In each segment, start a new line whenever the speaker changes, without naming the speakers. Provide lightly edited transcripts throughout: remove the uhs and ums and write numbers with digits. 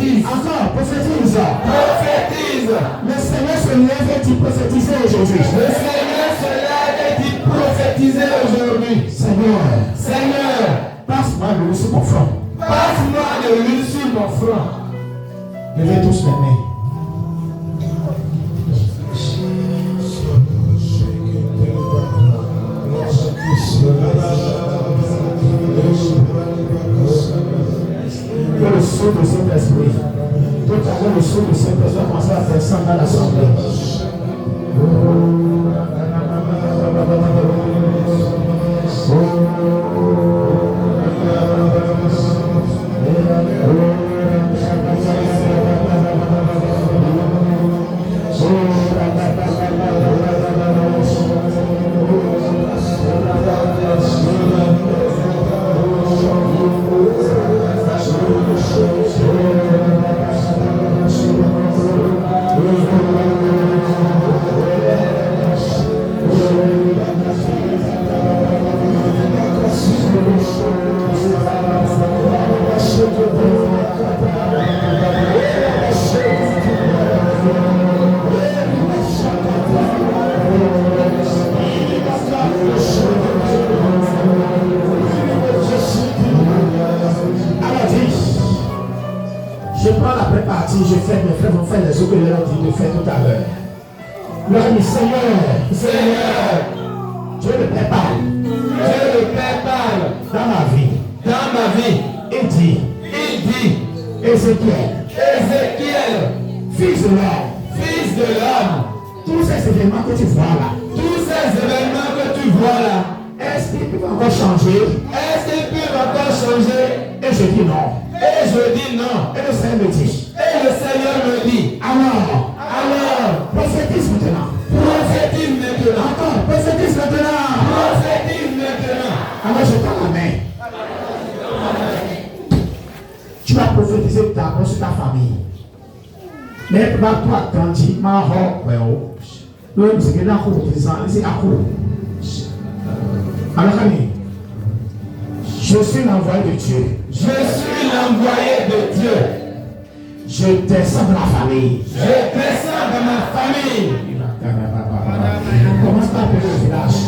prophétise.
Encore, prophétise.
Prophétise.
Le Seigneur se lève et dit prophétiser aujourd'hui.
Le Seigneur se lève et dit prophétiser aujourd'hui.
Seigneur,
Seigneur,
passe-moi l'huile sur mon front.
passe-moi de l'huile sur mon front.
Levez tous les mains. Que le souffle de Saint-Esprit, tout à l'heure le souffle de Saint-Esprit va commencer à descendre dans l'assemblée. Je prends la prépartie, je fais, mes frères vont faire les autres que je leur ai dit de faire tout à l'heure. Leur dit, Seigneur, Dieu le prépare.
Dieu le prépare
Dans ma vie.
dans ma vie.
Il dit, Ézéchiel, fils de l'homme,
fils de l'homme,
tous ces événements que tu vois là,
tous ces événements que tu vois là,
est-ce qu'ils peuvent encore changer?
est-ce qu'ils peuvent encore changer?
Et je dis non.
Et je dis non.
Et le Seigneur me dit,
Et le Seigneur me dit,
alors, prophétise maintenant.
prophétise maintenant.
Encore, prophétise maintenant.
Prophétise maintenant.
Alors je tends la main. Tu vas prophétiser d'abord sur ta famille. Mais toi, quand tu m'as alors, je suis l'envoyé de Dieu.
Je suis l'envoyé de Dieu.
Je descends de la famille.
Je descends de ma famille.
Commence par appeler le village.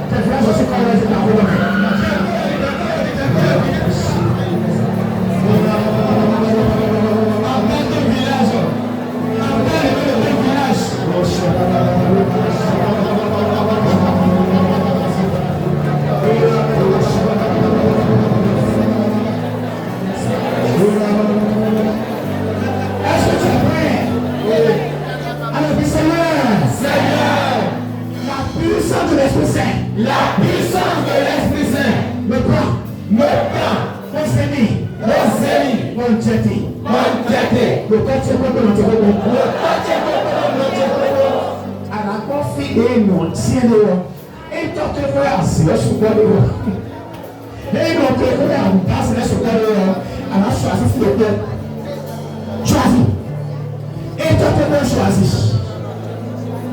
Tes frères aussi connaissent la voix.
La puissance de l'Esprit Saint me prend, mon Seigneur,
mon jeté. Le quartier à la config et non tiens et toi te vois assis sur le et non te vois en passe sur le à la choisi le peuple. Choisis. Et toi te vois choisi.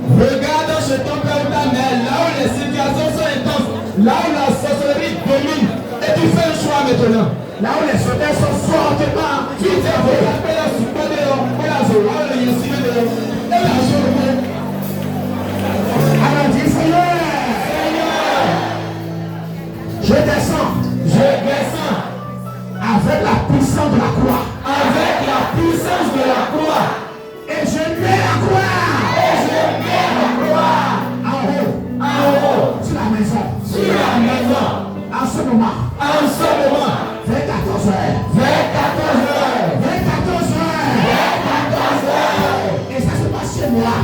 Regarde chez ton père ta mère, là où les situations sont intenses, là où la sorcellerie domine, et tu fais un choix maintenant.
Là où les soldats sont fortement,
Tu t'es regardé la super de l'homme, et la zone, là où le yensime de l'homme, et la zone.
alors dis Seigneur, je descends avec la puissance de la croix.
Avec la puissance de la croix.
Et je mets la croix. En haut, sur la maison. En ce moment. Vers 14 heures. Et ça se passe chez moi.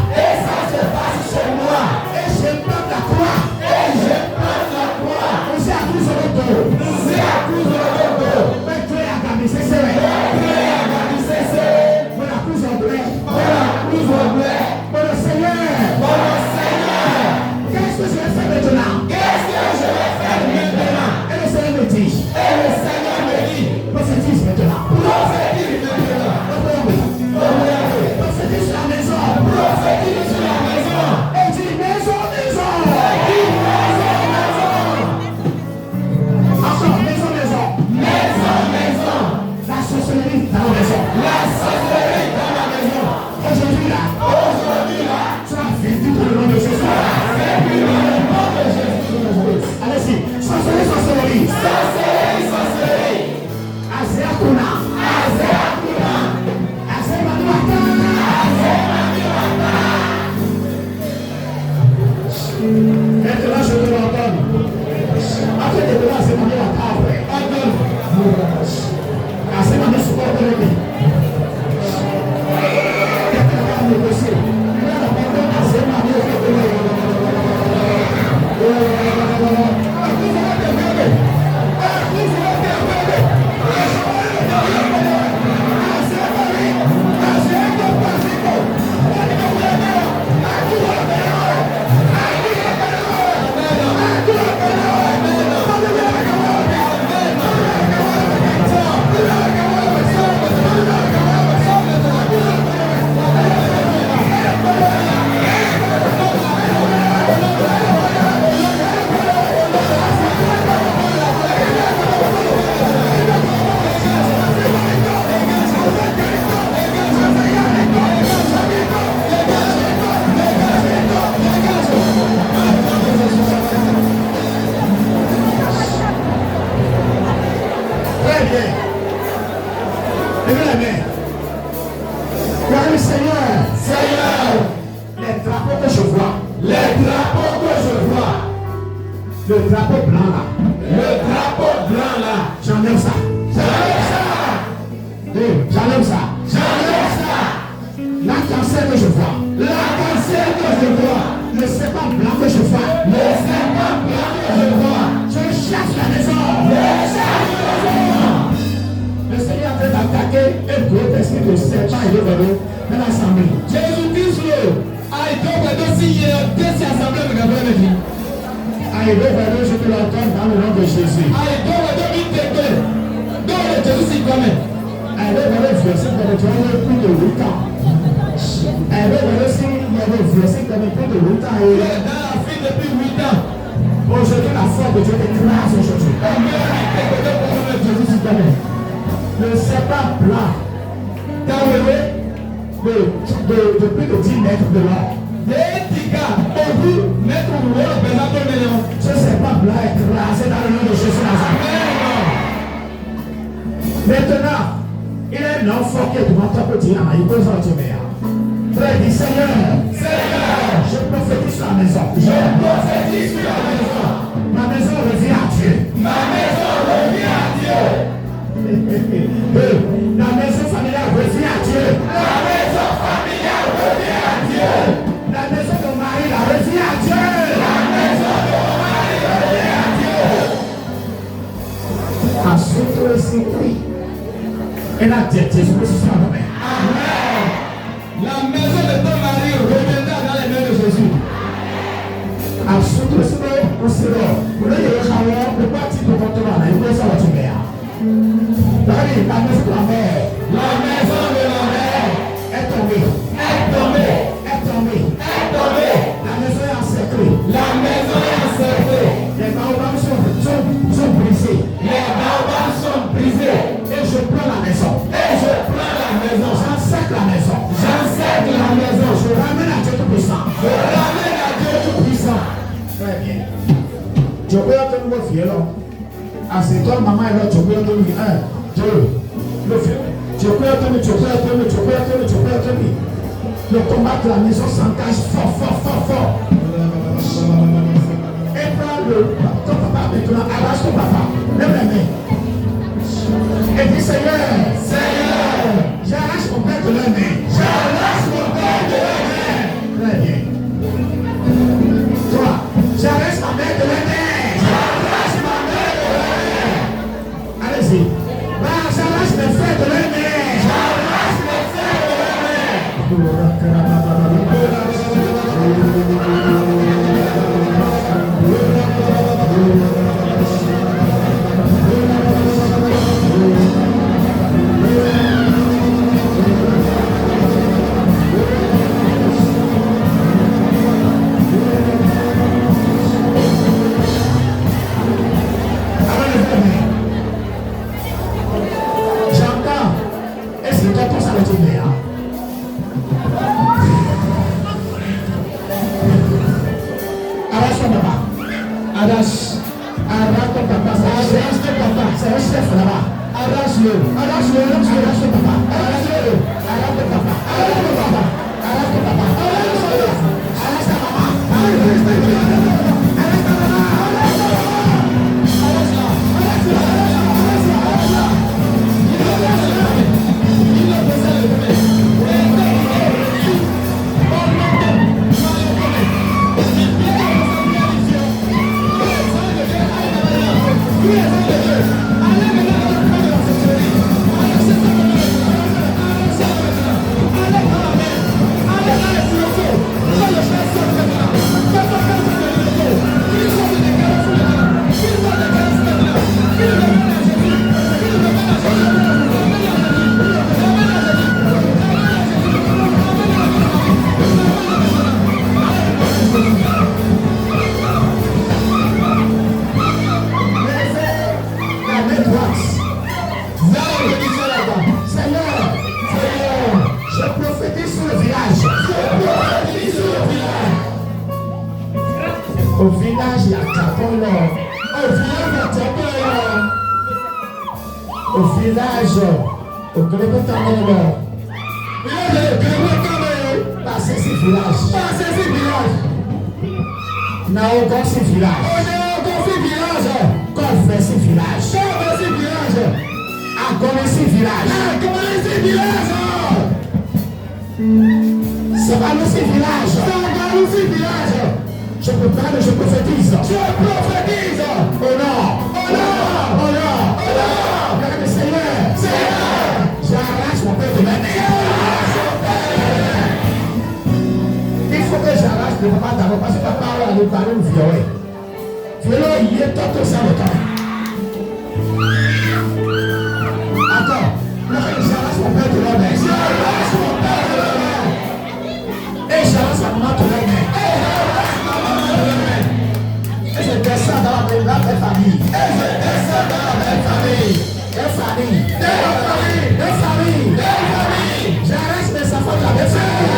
Maintenant, je te l'ordonne. Après de là, c'est mon nom à table. Ordonne. Ah, c'est mon nom support de l'ennemi. Quelqu'un va négocier. Il va l'abandonner à ses mains. Le drapeau blanc là. Le drapeau blanc là. J'enlève ça. J'enlève ça. J'enlève ça. J'enlève ça. L'arc-en-ciel que je vois. L'arc-en-ciel que je vois. Le serpent blanc que je vois. Le serpent blanc que je vois. Je chasse la maison. Je chasse la maison. Le Seigneur est en train d'attaquer un gros esprit de serpent et de vélo dans l'assemblée. Jésus-Christ a été au dossier de cette assemblée de Gabriel. Je te l'entends dans le nom de Jésus. Dans le Jésus, quand même. Elle est dans le verset de plus de 8 ans. Elle est dans le signe, il y a des versets qui ont plus de 8 ans. Elle est dans la vie depuis 8 ans. Aujourd'hui, la foi de Dieu est grâce aujourd'hui. Jésus, quand même. Le serpent blanc, d'enlever de plus de 10 mètres de long. Ce serpent blanc est écrasé dans le nom de Jésus Nazareth. Maintenant, il est un enfant qui est devant toi quotidien. Il peut s'entendre. Frère, dit Seigneur, je prophétise sur la maison. Je prophétise sur la maison. Ma maison revient à Dieu. Ma maison revient à Dieu. La maison familiale revient à Dieu. La maison familiale revient à Dieu. La maison de Marie la revient à Dieu. La maison de Marie revient à Dieu. Ensuite, le circuit. Et la tête, Jésus Christ sera nommé. Amen. La maison de ton mari reviendra dans les mains de Jésus. Ensuite, le Seigneur, le Seigneur, vous voulez le savoir, le parti de votre mari, il faut savoir tu mets. La maison de la mère. La maison de la mère est tombée. Est tombée. Est tombée. Est tombée. La maison est encerclée. La maison est encerclée. Les baobabs sont brisés. Les baobabs sont brisés. Et je prends la maison. Et je prends la maison. J'encercle la maison. J'encercle la maison. Je ramène à Dieu tout-puissant. Je ramène à Dieu tout-puissant. Très bien. Je peux être un nouveau violon. Assieds-toi, maman, et là, tu peux être un 1, 2, le violon. Tu peux être un, tu peux être un, tu peux être un, tu peux être un. Le combat de la maison s'engage fort, fort, fort, fort. Et prends ton papa maintenant, arrache ton papa. Lève les mains. Et dis Seigneur, j'arrache mon père de la main. J'arrache mon père de la main. Très bien. Toi, j'arrache ma mère de la main. J'arrache ma mère de la main. Allez-y. J'arrache mes frères de la main. J'arrache mes frères de la main. Arrête Au village, il y a Capolo. Au village, au Grébétamolo. Passez ce village. Naogon ce village. Confesse ce village. Agone ce village. Savalo ce village. Je peux parler, je prophétise. Oh non. Regarde, Seigneur. J'arrache mon père de ma mère. Il faut que j'arrache le papa d'abord parce que papa va aller parler ou violer. Violer, il est tout ça le temps. Encore. J'arrache mon père de la mère. Et j'arrache ma maman de la mère. Et je descends dans la belle famille. Des familles. J'arrête mes enfants de la belle famille.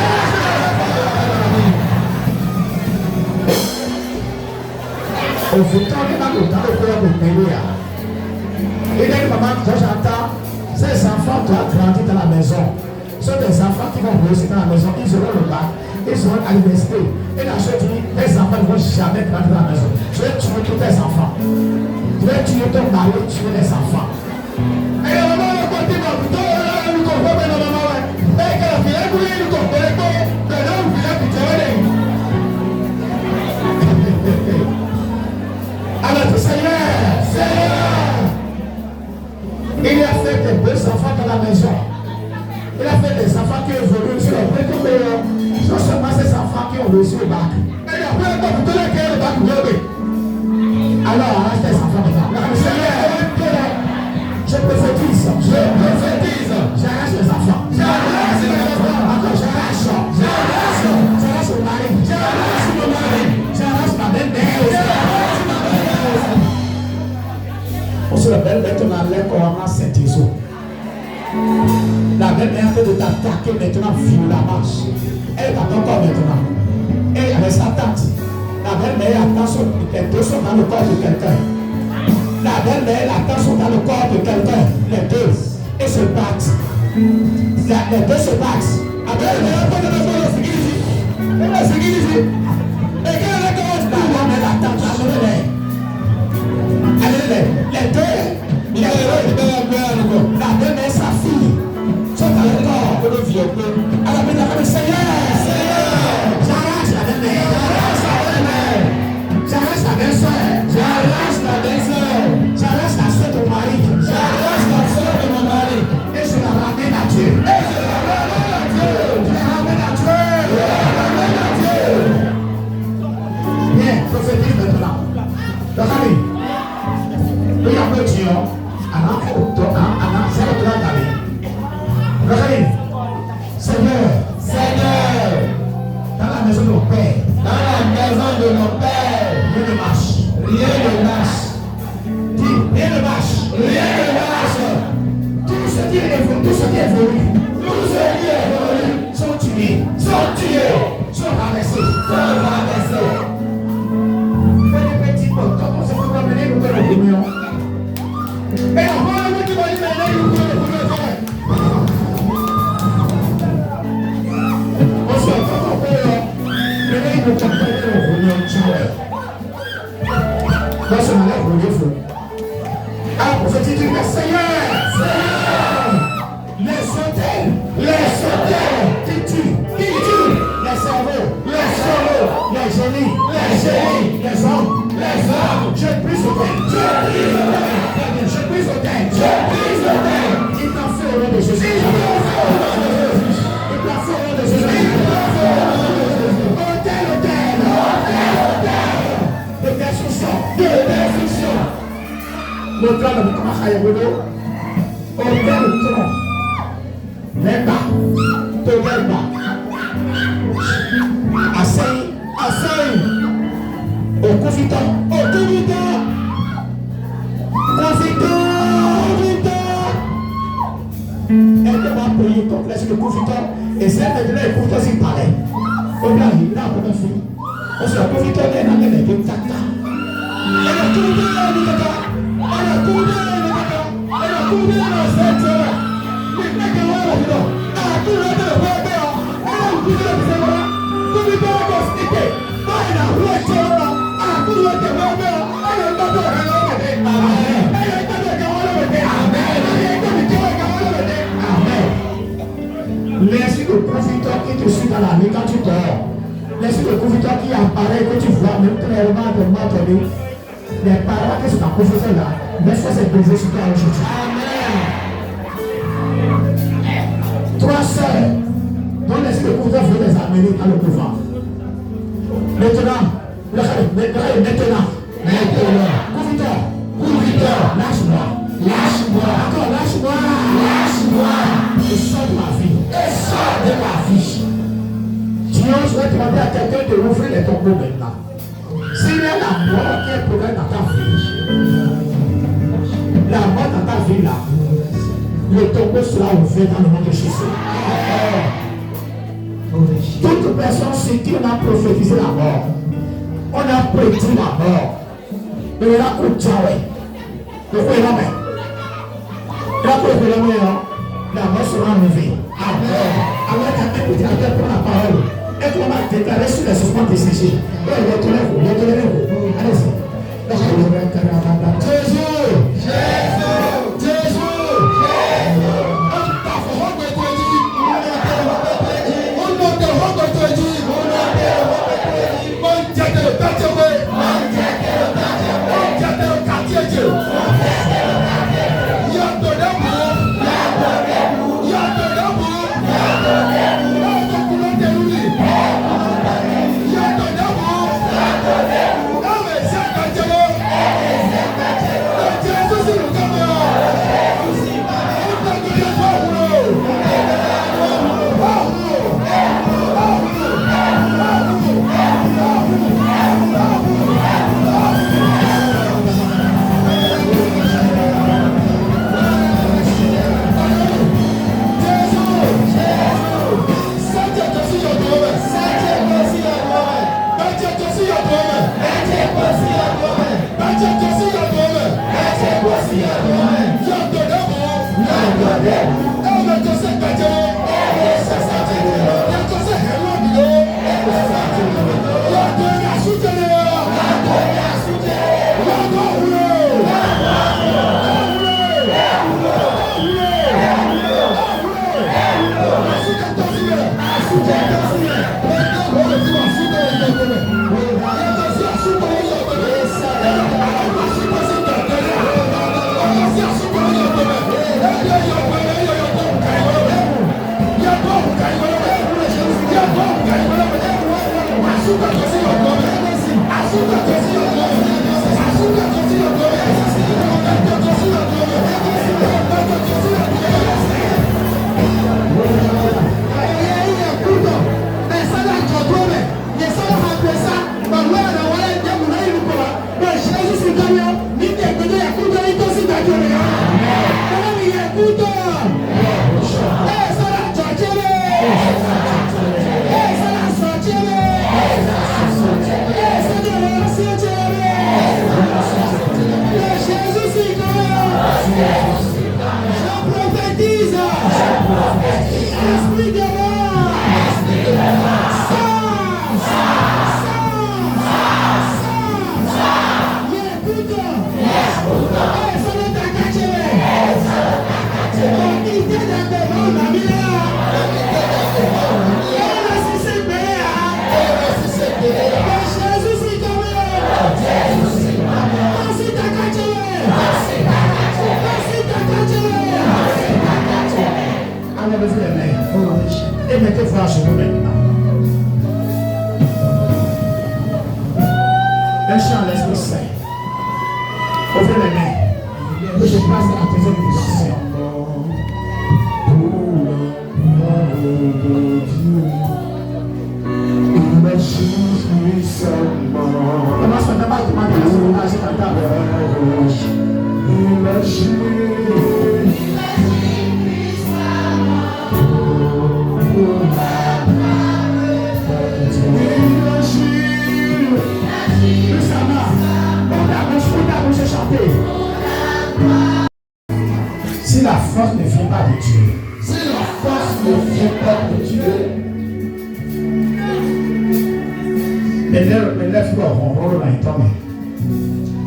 Au fond, dans le cœur de Mélia. Et dès que maman, quand j'entends, ces enfants doivent grandir dans la maison. Ce sont des enfants qui vont réussir dans la maison. Ils auront le bac. Ils seront à l'université. Et la chose dit, tes enfants ne vont jamais grandir dans la maison. Je vais tuer tous tes enfants. Je vais tuer ton mari, tuer les enfants. Et la maman va continuer. Nous comprenons la maman. Et que la fille a voulu nous comprendre. Maintenant, vous voulez que tu aies. Alors, Seigneur, il a fait des beaux enfants dans la maison. Il a fait des enfants qui évoluent sur le vrai comme non seulement ces enfants qui ont reçu le bac. Et après, quand vous tenez le bac, vous l'avez. Alors, arrête tes enfants maintenant. Je prophétise. J'arrache les enfants. Encore, j'arrache le mari. J'arrache ma belle-mère. On se rappelle maintenant l'école Saint-Iso. La belle-mère fait de t'attaquer maintenant violemment. Elle t'attend encore maintenant. Et avec sa tante, la belle-mère attend les deux sont dans le corps de quelqu'un. La belle-mère attend sont dans le corps de quelqu'un. Les deux. Et se battent. Les deux se battent. La belle-mère attend de ici. Et quand elle commence, la belle-mère attend. Allez, les deux. La belle-mère, sa fille. Sont dans le corps de vieux. Alors, maintenant, le Seigneur, j'arrache la belle-mère. J'arrache la belle-soeur. J'arrache la soeur de mon mari. Et je la ramène à Dieu. Bien, prophétise maintenant. Donc, allez. Oui, on peut dire. Seigneur, dans la maison de mon père, rien ne marche. Dis, rien ne marche. Tout ce qui est évolué, sont tués, sont rabaissés. Fais des petits potes, quand on se peut promener, nous faisons des millions. Et on va aller qui va y mener, nous faisons des millions. Jawel. Dans ce moment-là, vous voyez vous. Alors, pour ce titre, le Seigneur, les hôtels, qui tuent, les cerveaux, les génies, les hommes, je brise hôtel, il t'en fait au nom de Jésus, de destruction, le plan de Moukamakhayabodo, hôtel tronc, même pas, total pas, Assaille, au confitant, elle va payer contre le confitant, et c'est maintenant le confitant s'il parlait. Au blanc, il n'a pas de fille. Parce que le confitant est dans les deux tata. Elle a couru dans le tata. Elle a couru dans le secteur. Les mecs qui vont là, elle a couru dans le secteur. Elle a couru dans le secteur. Confitant est constitué. Elle a couru dans le secteur. Elle a couru dans le secteur. Elle a pas de laisse le confitant qui te suit dans la nuit quand tu dors. Laisse le confitant qui apparaît, que tu vois, même clairement de m'entendre. Les paroles qui sont en confitant là, laisse c'est brisé sur toi aujourd'hui. Amen. 3 sœurs, dont laisse le confitant veut les amener dans le pouvoir. Maintenant, confitant, lâche-moi. Encore lâche-moi. Et sors de ma vie. Dieu, je vais demander à quelqu'un de ouvrir les tombeaux maintenant. S'il y a la mort qui est programmée dans ta vie, la mort dans ta vie là, le tombeau sera ouvert dans le nom de Jésus. Toute personne sur qui on a prophétisé la mort, on a prédit la mort. Mais il y a un coup de Jawel. Le coup est là, mais. La mort sera enlevée. Amen. Alors, écoutez, pour la parole. Et qu'on a déclaré sur les suspens de sécher. Retournez-vous. Allez-y. Un chant à l'Esprit Saint. Ouvrez les mains. Que je passe à la présence du Seigneur. Commence maintenant à demander à son âge et à ta si la force ne vient pas de Dieu,
Si la force ne vient pas de Dieu,
les lèvres ronronnent dans les tombes.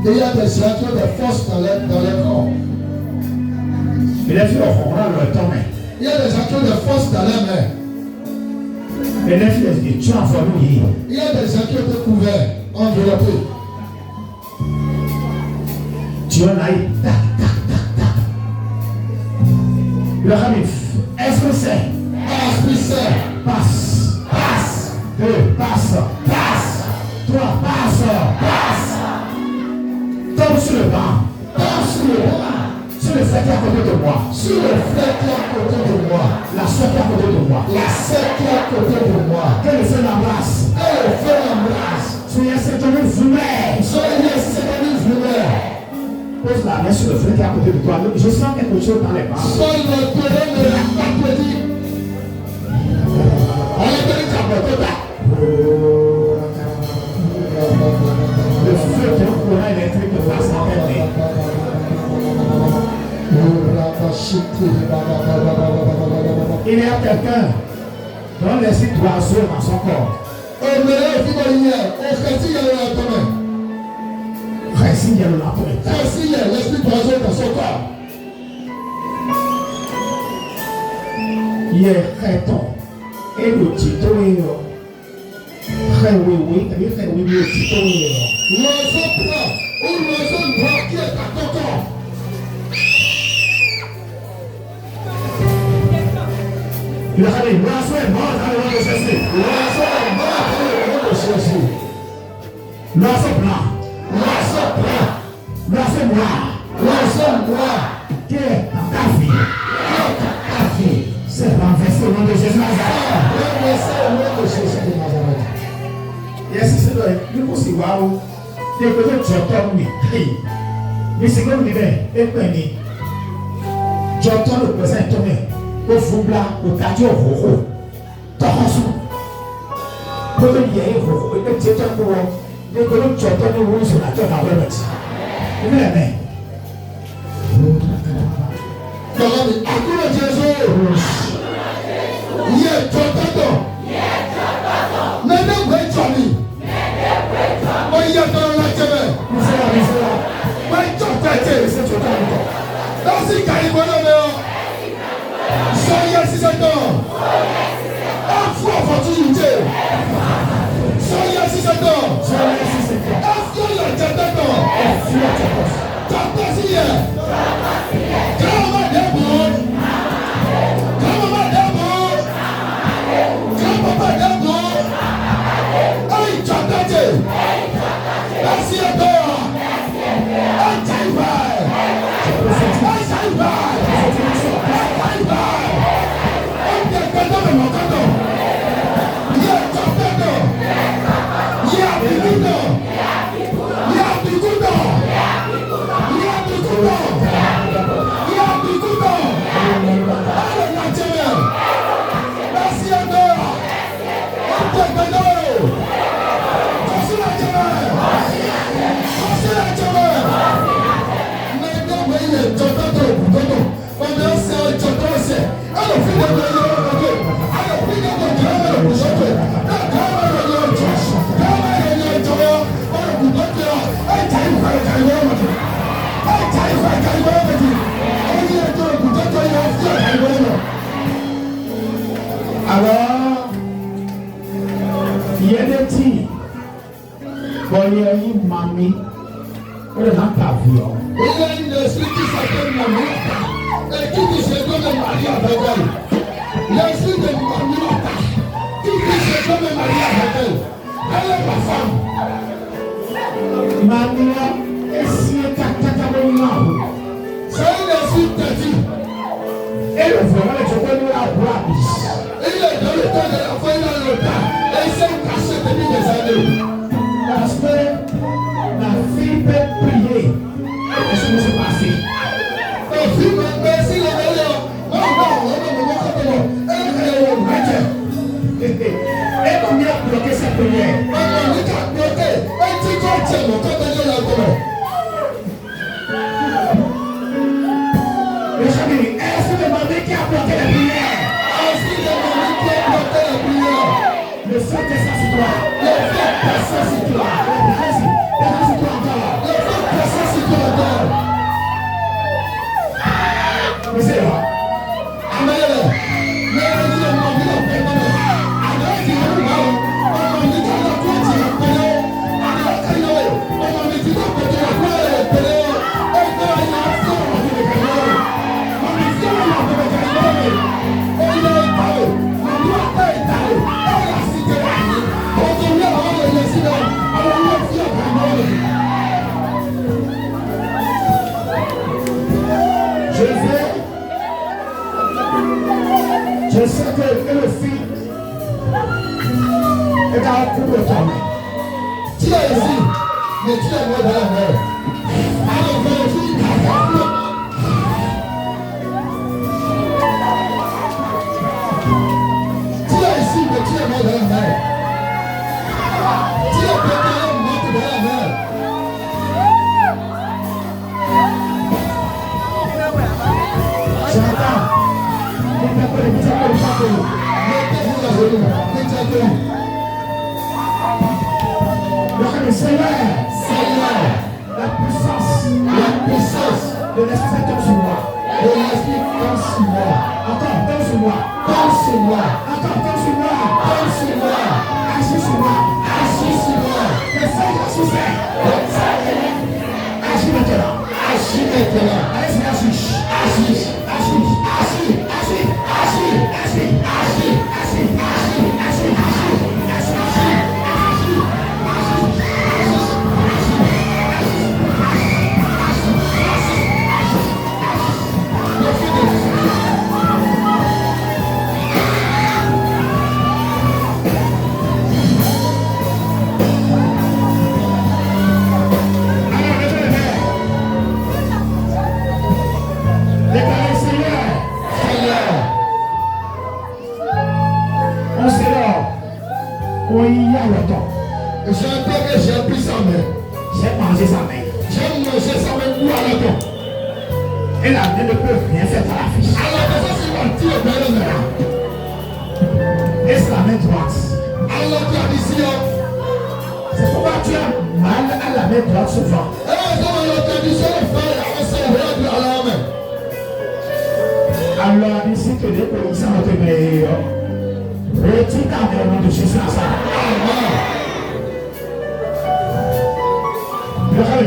il y a des actions de force dans les corps.
Les lèvres ronronnent dans les tombes.
Il y a des actions de force dans les mains.
Les lèvres de Dieu envoient-nous.
Il y a des actions de couverts, enveloppés.
Dieu en a eu. Tac, tac, tac, tac. Le Khamif, Esprit Saint,
Esprit Saint,
passe, passe. 2, passe, passe. 3, passe, passe. Tombe sur le banc.
passe sur le bras,
Sur le fait qui est à côté de moi.
sur le frère qui est à côté de moi,
La soeur qui est à côté de moi.
la sœur qui est à côté de moi.
Que le feu l'embrasse.
Et le frère l'embrasse.
Soyez certainement vous-même.
Soyez séparés vous-même.
Pose la main sur le feu qui est à côté de toi. Je sens quelque chose dans les mains.
Soyez le terrain de la applaudie. On est venu t'apporter là.
Le feu qui est un courant électrique va s'enterrer. Il y a quelqu'un dont l'esprit d'oiseau dans son corps. Résigne le lapin.
l'esprit d'oiseau dans son corps.
Il est réton. Et le tito est là. Oui, le tito est là.
L'oiseau prend ou l'oiseau noir qui est à ton corps.
Il a dit, l'oiseau est mort dans le nom de Jésus.
L'oiseau est mort dans le nom de Jésus.
L'oiseau blanc.
L'oiseau blanc.
L'oiseau noir.
L'oiseau noir.
Qui est dans ta vie. C'est renversé au nom de Jésus Nazareth.
Renversé au nom de Jésus de Nazareth.
Yes, c'est vrai. Nous aussi, waouh. Des côtés de Joton, oui. Mais c'est comme dit, et puis, Joton le présent est tombé. Au Fubla, au Tadio Roro. Toronso. Pour le lien, Roro, et le Tieton pour les côtés de Joton, nous roulons sur la terre à Robert. Vous voyez la main.
Comment dit, à coup de Jésus. Yé, Joton. Nene gwe Johnny. Oye, dans la télé. Ouais, Joton. Merci, Caribolo. Soyez 6 ans. Un fois opportunité. Soyez 6 ans. Un fois le Joton. Joton, si yé. Comment debout. Comment debout. Comment debout. Aïe, Joton. Merci à toi. Aïe, Taïwan. Aïe, Taïwan. Alors, il y a des petits. Bon, il y a une mamie. On est dans ta vie. Il y a une esprit qui s'appelle Mamie et qui dit je dois me marier avec elle. L'esprit de Mamie qui dit je dois me marier avec elle. Elle est ma femme.
Mamia, esse é catacamonal.
Sai da cidade.
Ele vai jogar no Abrabis.
Ele é doido, foi na luta. Esse é o cacete de desafiio.
Parce que la fille peut prier. Est-ce que vous passez?
La fille peut baisser les meilleurs.
Et combien a bloqué sa prière? Mes amis, est-ce que demandez qui a bloqué la prière? Le fait de s'asseoir. Le fait de s'asseoir. Vas-y, toi encore.
Le fait de s'asseoir encore.
Mais c'est là. Je sais que le fils est dans le coup de temps.
Tu es ici, mais tu es mort dans la mer. Alors, tu es ici, mais tu es mort dans la mer. Tu es préparé mort dans la mer.
J'entends. Le Seigneur, la puissance de l'Esprit tombe sur moi. Encore, tombe sur moi. Encore, tombe sur moi. Agis sur moi. Le Seigneur ressuscité. Agis maintenant. Allez,
J'ai pris sa main.
J'ai mangé sa main. Et la main ne peut rien faire à la fiche. Est-ce la main droite? C'est pourquoi tu as mal à la main droite souvent. Alors ici que les policiers ont été meilleurs. Retire ta main au nom de Jésus.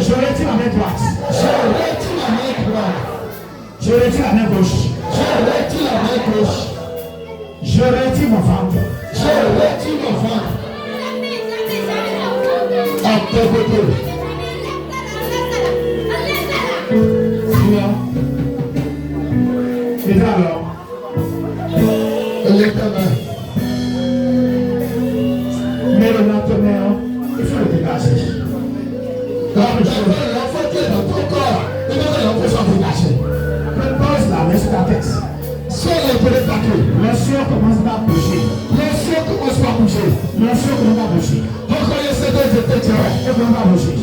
Je retire la main droite. Je retire la main gauche. Je retire mon ventre. Seigneur. Et alors? Mais le lendemain, il faut le dégager.
L'enfant qui est dans ton corps, il va l'enfant s'en dégager.
Pose la main sur ta tête.
Soit l'entrée partout.
L'onction commence à bouger.
L'onction commence à bouger.
L'onction commence à bouger.
Reconnaissez que je te dirai.
Elle commence à bouger.